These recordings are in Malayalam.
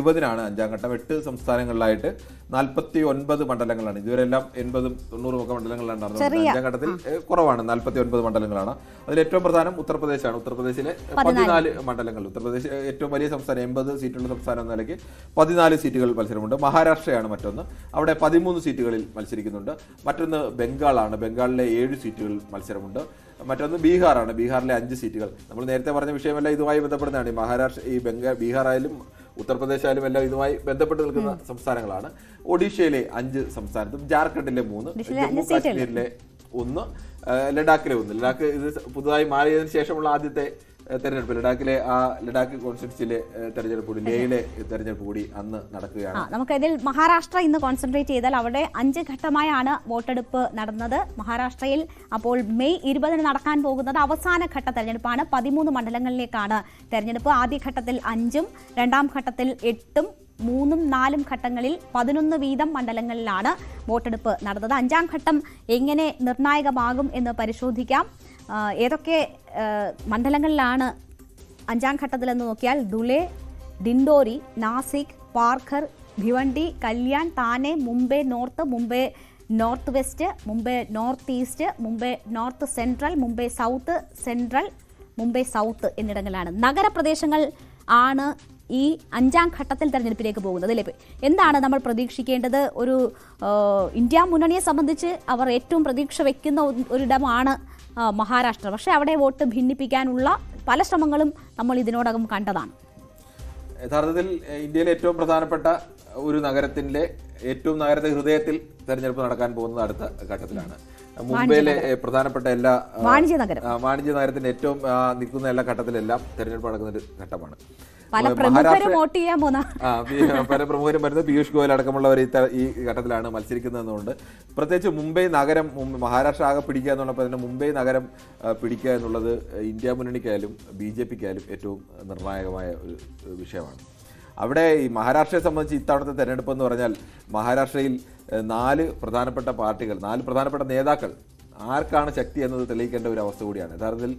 20-നാണ് അഞ്ചാം ഘട്ടം. 8 സംസ്ഥാനങ്ങളിലായിട്ട് 49 മണ്ഡലങ്ങളാണ്. ഇതുവരെ എല്ലാം 80-90 ഒക്കെ മണ്ഡലങ്ങളാണ് നടന്നത്. അഞ്ചാം ഘട്ടത്തിൽ കുറവാണ്, 49 മണ്ഡലങ്ങളാണ്. അതിൽ ഏറ്റവും പ്രധാനം ഉത്തർപ്രദേശാണ്. ഉത്തർപ്രദേശിലെ 14 മണ്ഡലങ്ങൾ. ഉത്തർപ്രദേശ് ഏറ്റവും വലിയ സംസ്ഥാനം, 80 സീറ്റുള്ള സംസ്ഥാനം എന്ന നിലയ്ക്ക് 14 സീറ്റുകൾ മത്സരമുണ്ട്. മഹാരാഷ്ട്രയാണ് മറ്റൊന്ന്, അവിടെ 13 സീറ്റുകളിൽ മത്സരിക്കുന്നുണ്ട്. മറ്റൊന്ന് ബംഗാളാണ്, ബംഗാളിലെ 7 സീറ്റുകളിൽ മത്സരമുണ്ട്. മറ്റൊന്ന് ബീഹാറാണ്, ബീഹാറിലെ 5 സീറ്റുകൾ. നമ്മൾ നേരത്തെ പറഞ്ഞ വിഷയമല്ല ഇതുമായി ബന്ധപ്പെടുന്നതാണ്. ഈ മഹാരാഷ്ട്ര, ഈ ബീഹാറായാലും ഉത്തർപ്രദേശായാലും എല്ലാം ഇതുമായി ബന്ധപ്പെട്ട് നിൽക്കുന്ന സംസ്ഥാനങ്ങളാണ്. ഒഡീഷയിലെ 5 സംസ്ഥാനത്തും, ജാർഖണ്ഡിലെ 3, ജമ്മു കാശ്മീരിലെ 1, ലഡാക്കിലെ 1. ലഡാക്ക് ഇത് പുതുതായി മാറിയതിനു ശേഷമുള്ള ആദ്യത്തെ തെരഞ്ഞെടുപ്പ്. ലഡാക്ക് കോൺസ്റ്റിറ്റ്യൂൻസിയിലെ തെരഞ്ഞെടുപ്പ് കൂടി, ലേയിലെ തെരഞ്ഞെടുപ്പ് കൂടി അന്ന് നടക്കുകയാണ്. നമുക്ക് ഇതിൽ മഹാരാഷ്ട്ര ഇന്ന് കോൺസെൻട്രേറ്റ് ചെയ്താൽ അവിടെ 5 ഘട്ടമായാണ് വോട്ടെടുപ്പ് നടന്നത്. മഹാരാഷ്ട്രയിൽ അപ്പോൾ മെയ് 20-ന് നടക്കാൻ പോകുന്നത് അവസാന ഘട്ട തെരഞ്ഞെടുപ്പാണ്. 13 മണ്ഡലങ്ങളിലേക്കാണ് തെരഞ്ഞെടുപ്പ്. ആദ്യഘട്ടത്തിൽ 5-ഉം രണ്ടാം ഘട്ടത്തിൽ 8-ഉം 3-ഉം 4-ഉം ഘട്ടങ്ങളിൽ 11 വീതം മണ്ഡലങ്ങളിലാണ് വോട്ടെടുപ്പ് നടന്നത്. അഞ്ചാം ഘട്ടം എങ്ങനെ നിർണായകമാകും എന്ന് പരിശോധിക്കാം. ഏതൊക്കെ മണ്ഡലങ്ങളിലാണ് അഞ്ചാം ഘട്ടത്തിലെന്ന് നോക്കിയാൽ Dhule, Dindori, Nashik, Palghar, Bhiwandi, Kalyan, Thane, Mumbai north, Mumbai north west, Mumbai north east, Mumbai north central, Mumbai south central, Mumbai south എന്നിടങ്ങളിലാണ്. നഗരപ്രദേശങ്ങൾ ആണ് ഈ അഞ്ചാം ഘട്ടത്തിൽ തെരഞ്ഞെടുപ്പിലേക്ക് പോകുന്നത് അല്ലേ? എന്താണ് നമ്മൾ പ്രതീക്ഷിക്കേണ്ടത്? ഒരു ഇന്ത്യ മുന്നണിയെ സംബന്ധിച്ച് അവർ ഏറ്റവും പ്രതീക്ഷ വയ്ക്കുന്ന ഒരിടമാണ് മഹാരാഷ്ട്ര. പക്ഷേ അവിടെ വോട്ട് ഭിന്നിപ്പിക്കാനുള്ള പല ശ്രമങ്ങളും നമ്മൾ ഇതിനോടകം കണ്ടതാണ്. യഥാർത്ഥത്തിൽ ഇന്ത്യയിലെ ഏറ്റവും പ്രധാനപ്പെട്ട ഒരു നഗരത്തിന്റെ നഗരത്തെ ഹൃദയത്തിൽ തെരഞ്ഞെടുപ്പ് നടക്കാൻ പോകുന്നത് അടുത്ത ഘട്ടത്തിലാണ്. മുംബൈയിലെ പ്രധാനപ്പെട്ട എല്ലാ വാണിജ്യ നഗരത്തിന്റെ ഏറ്റവും നിൽക്കുന്ന എല്ലാ ഘട്ടത്തിലെല്ലാം തെരഞ്ഞെടുപ്പ് നടക്കുന്ന ഒരു ഘട്ടമാണ്. പല പ്രമുഖരും വരുന്നത് പീയൂഷ് ഗോയൽ അടക്കമുള്ളവർ ഈ ഘട്ടത്തിലാണ് മത്സരിക്കുന്നതെന്നുകൊണ്ട് പ്രത്യേകിച്ച് മുംബൈ നഗരം, മഹാരാഷ്ട്ര ആകെ പിടിക്കുക എന്നുള്ളപ്പോൾ തന്നെ മുംബൈ നഗരം പിടിക്കുക എന്നുള്ളത് ഇന്ത്യ മുന്നണിക്കായാലും BJPക്കായാലും ഏറ്റവും നിർണായകമായ ഒരു വിഷയമാണ്. അവിടെ ഈ മഹാരാഷ്ട്രയെ സംബന്ധിച്ച് ഇത്തവണത്തെ തെരഞ്ഞെടുപ്പ് എന്ന് പറഞ്ഞാൽ മഹാരാഷ്ട്രയിൽ 4 പ്രധാനപ്പെട്ട പാർട്ടികൾ, 4 പ്രധാനപ്പെട്ട നേതാക്കൾ ആർക്കാണ് ശക്തി എന്നത് തെളിയിക്കേണ്ട ഒരു അവസ്ഥ കൂടിയാണ്. യഥാർത്ഥത്തിൽ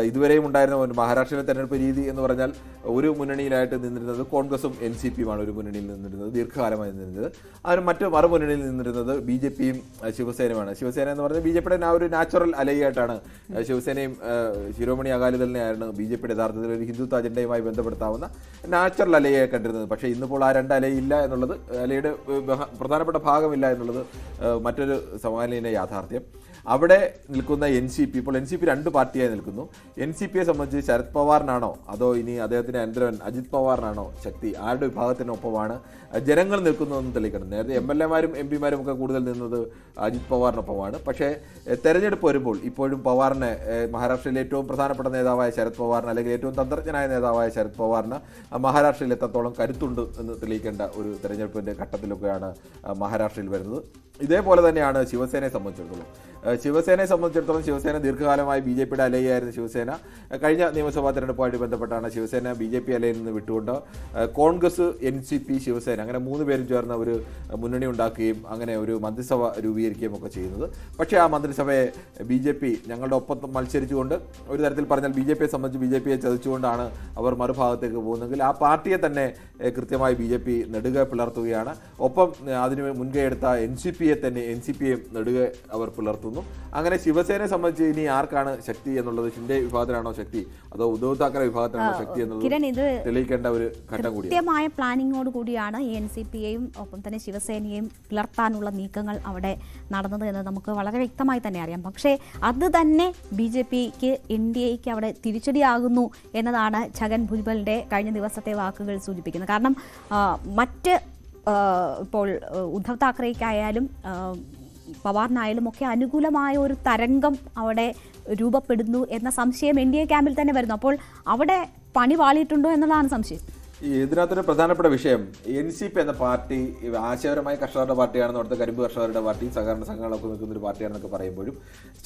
ഇതുവരെയും ഉണ്ടായിരുന്ന മഹാരാഷ്ട്രയിലെ തെരഞ്ഞെടുപ്പ് രീതി എന്ന് പറഞ്ഞാൽ ഒരു മുന്നണിയിലായിട്ട് നിന്നിരുന്നത് കോൺഗ്രസും NCPയുമാണ് ഒരു മുന്നണിയിൽ നിന്നിരുന്നത്, ദീർഘകാലമായി നിന്നിരുന്നത്. അതിന് മറുമുന്നണിയിൽ നിന്നിരുന്നത് BJPയും ശിവസേനയുമാണ്. ശിവസേന എന്ന് പറഞ്ഞാൽ BJPയുടെ ഒരു നാച്ചുറൽ അലയായിട്ടാണ് ശിവസേനയും ശിരോമണി അകാലിദളിനെയാണ് BJPയുടെ യഥാർത്ഥത്തിൽ ഒരു ഹിന്ദുത്വ അജണ്ടയുമായി ബന്ധപ്പെടുത്താവുന്ന നാച്ചുറൽ അലയെ കണ്ടിരുന്നത്. പക്ഷേ ഇന്നിപ്പോൾ ആ 2 അലയില്ല എന്നുള്ളത്, അലയുടെ പ്രധാനപ്പെട്ട ഭാഗമില്ല എന്നുള്ളത് മറ്റൊരു സമാനീയ യാഥാർത്ഥ്യം. അവിടെ നിൽക്കുന്ന NCP, ഇപ്പോൾ NCP 2 പാർട്ടിയായി നിൽക്കുന്നു. NCPയെ സംബന്ധിച്ച് ശരത് പവാറിനാണോ അതോ ഇനി അദ്ദേഹത്തിന്റെ അനന്തരവൻ അജിത് പവാറിനാണോ ശക്തി? ആരുടെ വിഭാഗത്തിനൊപ്പമാണ് ജനങ്ങൾ നിൽക്കുന്നതെന്ന് തെളിയിക്കണം. നേരത്തെ MLAമാരും MP മാരും ഒക്കെ കൂടുതൽ നിന്നത് അജിത് പവാറിനൊപ്പമാണ്. പക്ഷേ തെരഞ്ഞെടുപ്പ് വരുമ്പോൾ ഇപ്പോഴും പവാറിന്, മഹാരാഷ്ട്രയിലെ ഏറ്റവും പ്രധാനപ്പെട്ട നേതാവായ ശരത് പവാറിന്, അല്ലെങ്കിൽ ഏറ്റവും തന്ത്രജ്ഞനായ നേതാവായ ശരത് പവാറിന് മഹാരാഷ്ട്രയിൽ എത്രത്തോളം കരുത്തുണ്ട് എന്ന് തെളിയിക്കേണ്ട ഒരു തെരഞ്ഞെടുപ്പിന്റെ ഘട്ടത്തിലൊക്കെയാണ് മഹാരാഷ്ട്രയിൽ വരുന്നത്. ഇതേപോലെ തന്നെയാണ് ശിവസേനയെ സംബന്ധിച്ചിടത്തോളം. ശിവസേന ദീർഘകാലമായി BJPയുടെ അലയായിരുന്ന ശിവസേന കഴിഞ്ഞ നിയമസഭാ തെരഞ്ഞെടുപ്പുമായിട്ട് ബന്ധപ്പെട്ടാണ് ശിവസേന BJP അലയിൽ നിന്ന് വിട്ടുകൊണ്ട് കോൺഗ്രസ്, NCP, ശിവസേന അങ്ങനെ 3 പേരും ചേർന്ന ഒരു മുന്നണി ഉണ്ടാക്കുകയും അങ്ങനെ ഒരു മന്ത്രിസഭ രൂപീകരിക്കുകയും ഒക്കെ ചെയ്യുന്നത്. പക്ഷേ ആ മന്ത്രിസഭയെ BJP ഞങ്ങളുടെ ഒപ്പം മത്സരിച്ചുകൊണ്ട്, ഒരു തരത്തിൽ പറഞ്ഞാൽ BJPയെ സംബന്ധിച്ച് BJPയെ ചതിച്ചുകൊണ്ടാണ് അവർ മറുഭാഗത്തേക്ക് പോകുന്നതെങ്കിൽ ആ പാർട്ടിയെ തന്നെ കൃത്യമായി BJP നെടുക പിളർത്തുകയാണ്. ഒപ്പം അതിന് മുൻകൈ എടുത്ത NCPയെ നെടുക അവർ പിളർത്തുന്നു. അങ്ങനെ ശിവസേനയെ സംബന്ധിച്ച് ഇനി ആർക്കാണ് ശക്തി എന്നുള്ളത്, ഷിൻഡെ വിഭാഗത്തിനാണോ ശക്തി അതോ ഉദ്ധവ് താക്കറെ വിഭാഗത്തിനാണോ ശക്തി എന്നുള്ളത് തെളിയിക്കേണ്ട ഒരു ഘട്ടം കൂടി. കൃത്യമായ പ്ലാനിങ്ങോട് കൂടിയാണ് ഈ NCPയെയും ഒപ്പം തന്നെ ശിവസേനയെയും പിളർത്താനുള്ള നീക്കങ്ങൾ അവിടെ നടന്നത് എന്ന് നമുക്ക് വളരെ വ്യക്തമായി തന്നെ അറിയാം. പക്ഷേ അത് തന്നെ BJPക്ക് NDAക്ക് അവിടെ തിരിച്ചടിയാകുന്നു എന്നതാണ് ഛഗൻ ഭുജ്ബലിന്റെ കഴിഞ്ഞ ദിവസത്തെ വാക്കുകൾ സൂചിപ്പിക്കുന്നത്. കാരണം ഇപ്പോൾ ഉദ്ധവ് താക്കറേക്കായാലും പവാറിനായാലും ഒക്കെ അനുകൂലമായ ഒരു തരംഗം അവിടെ രൂപപ്പെടുന്നു എന്ന സംശയം NDA ക്യാമ്പിൽ തന്നെ വരുന്നു. അപ്പോൾ അവിടെ പണി വാളിയിട്ടുണ്ടോ എന്നുള്ളതാണ് സംശയം. ഇതിനകത്തൊരു പ്രധാനപ്പെട്ട വിഷയം, NCP എന്ന പാർട്ടി ആശയപരമായി കർഷകരുടെ പാർട്ടിയാണെന്ന്, അവിടുത്തെ കരിമ്പ് കർഷകരുടെ പാർട്ടി, സഹകരണ സംഘങ്ങളൊക്കെ നിൽക്കുന്ന ഒരു പാർട്ടിയാണെന്നൊക്കെ പറയുമ്പോഴും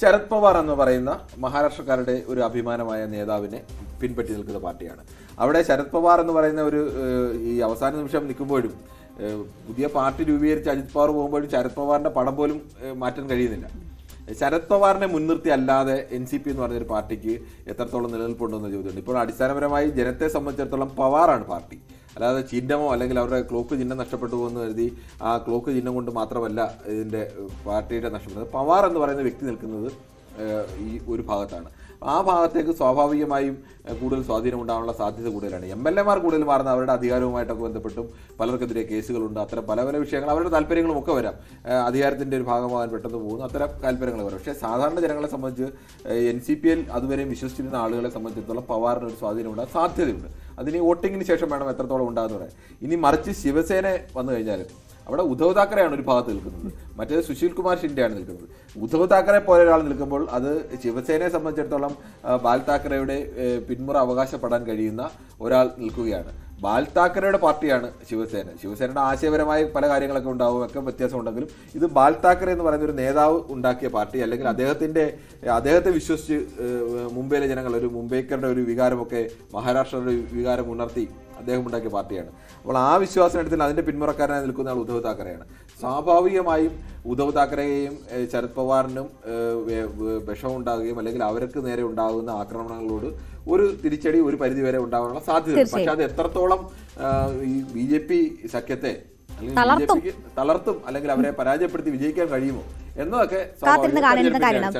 ശരത് പവാർ എന്ന് പറയുന്ന മഹാരാഷ്ട്രക്കാരുടെ ഒരു അഭിമാനമായ നേതാവിനെ പിൻപറ്റി നിൽക്കുന്ന പാർട്ടിയാണ്. അവിടെ ശരത് പവാർ എന്ന് പറയുന്ന ഒരു ഈ അവസാന നിമിഷം നിൽക്കുമ്പോഴും പുതിയ പാർട്ടി രൂപീകരിച്ച് അജിത് പവാർ പോകുമ്പോഴും ശരത് പവാറിന്റെ പടം പോലും മാറ്റാൻ കഴിയുന്നില്ല. ശരത് പവാറിനെ മുൻനിർത്തി അല്ലാതെ NCP എന്ന് പറഞ്ഞൊരു പാർട്ടിക്ക് എത്രത്തോളം നിലനിൽപ്പുണ്ടെന്ന് ചോദ്യമുണ്ട്. ഇപ്പോൾ അടിസ്ഥാനപരമായി ജനത്തെ സംബന്ധിച്ചിടത്തോളം പവാറാണ് പാർട്ടി, അല്ലാതെ ചിഹ്നമോ അല്ലെങ്കിൽ അവരുടെ ക്ലോക്ക് ചിഹ്നം നഷ്ടപ്പെട്ടു പോകുമെന്ന് കരുതി ആ ക്ലോക്ക് ചിഹ്നം കൊണ്ട് മാത്രമല്ല ഇതിൻ്റെ പാർട്ടിയുടെ നഷ്ടപ്പെടുന്നത്. പവാർ എന്ന് പറയുന്ന വ്യക്തി നിൽക്കുന്നത് ഈ ഒരു ഭാഗത്താണ്. ആ ഭാഗത്തേക്ക് സ്വാഭാവികമായും കൂടുതൽ സ്വാധീനം ഉണ്ടാകാനുള്ള സാധ്യത കൂടുതലാണ്. MLA മാർ കൂടുതൽ മാറുന്ന അവരുടെ അധികാരവുമായിട്ടൊക്കെ ബന്ധപ്പെട്ടും പലർക്കെതിരെ കേസുകളുണ്ട്. അത്തരം പല പല വിഷയങ്ങൾ അവരുടെ താല്പര്യങ്ങളും ഒക്കെ വരാം. അധികാരത്തിൻ്റെ ഒരു ഭാഗമാകാൻ പെട്ടെന്ന് പോകുന്നു, അത്തരം താല്പര്യങ്ങൾ വരാം. പക്ഷേ സാധാരണ ജനങ്ങളെ സംബന്ധിച്ച് NCPയിൽ അതുവരെയും വിശ്വസിച്ചിരുന്ന ആളുകളെ സംബന്ധിച്ചിടത്തോളം പവാറിന് ഒരു സ്വാധീനം ഉണ്ടാകാൻ സാധ്യതയുണ്ട്. അതിന് വോട്ടിങ്ങിന് ശേഷം വേണം എത്രത്തോളം ഉണ്ടാകുന്ന പറയാൻ. ഇനി മറിച്ച് ശിവസേന വന്നു കഴിഞ്ഞാൽ അവിടെ ഉദ്ധവ് താക്കറെയാണ് ഒരു ഭാഗത്ത് നിൽക്കുന്നത്, മറ്റേത് സുശീൽ കുമാർ ഷിൻഡെയാണ് നിൽക്കുന്നത്. ഉദ്ധവ് താക്കറെ പോലെ ഒരാൾ നിൽക്കുമ്പോൾ അത് ശിവസേനയെ സംബന്ധിച്ചിടത്തോളം ബാൽ താക്കറെയുടെ പിന്മുറ അവകാശപ്പെടാൻ കഴിയുന്ന ഒരാൾ നിൽക്കുകയാണ്. ബാൽ താക്കറെയുടെ പാർട്ടിയാണ് ശിവസേന. ശിവസേനയുടെ ആശയപരമായ പല കാര്യങ്ങളൊക്കെ ഉണ്ടാവും, ഒക്കെ വ്യത്യാസമുണ്ടെങ്കിലും ഇത് ബാൽ താക്കറെ എന്ന് പറയുന്ന ഒരു നേതാവ് ഉണ്ടാക്കിയ പാർട്ടി, അല്ലെങ്കിൽ അദ്ദേഹത്തെ വിശ്വസിച്ച് മുംബൈയിലെ ജനങ്ങൾ, ഒരു മുംബൈക്കരുടെ ഒരു വികാരമൊക്കെ മഹാരാഷ്ട്രയുടെ വികാരം ഉണർത്തി അദ്ദേഹം ഉണ്ടാക്കിയ പാർട്ടിയാണ്. അപ്പോൾ ആ വിശ്വാസത്തിനടുത്തിൽ അതിൻ്റെ പിന്മുറക്കാരനായി നിൽക്കുന്ന ആൾ ഉദ്ധവ് താക്കറെയാണ്. സ്വാഭാവികമായും ഉദ്ധവ് താക്കറെയും ശരത് പവാറിനും വിഷമുണ്ടാകുകയും അല്ലെങ്കിൽ അവർക്ക് നേരെ ഉണ്ടാകുന്ന ആക്രമണങ്ങളോട് ഒരു തിരിച്ചടി ഒരു പരിധിവരെ ഉണ്ടാകാനുള്ള സാധ്യതയുണ്ട്. പക്ഷെ അത് എത്രത്തോളം ഈ BJP സഖ്യത്തെ അല്ലെങ്കിൽ BJPക്ക് തളർത്തും അല്ലെങ്കിൽ അവരെ പരാജയപ്പെടുത്തി വിജയിക്കാൻ കഴിയുമോ എന്നതൊക്കെ കാത്തിരുന്ന് കാണേണ്ട കാര്യമാണ്.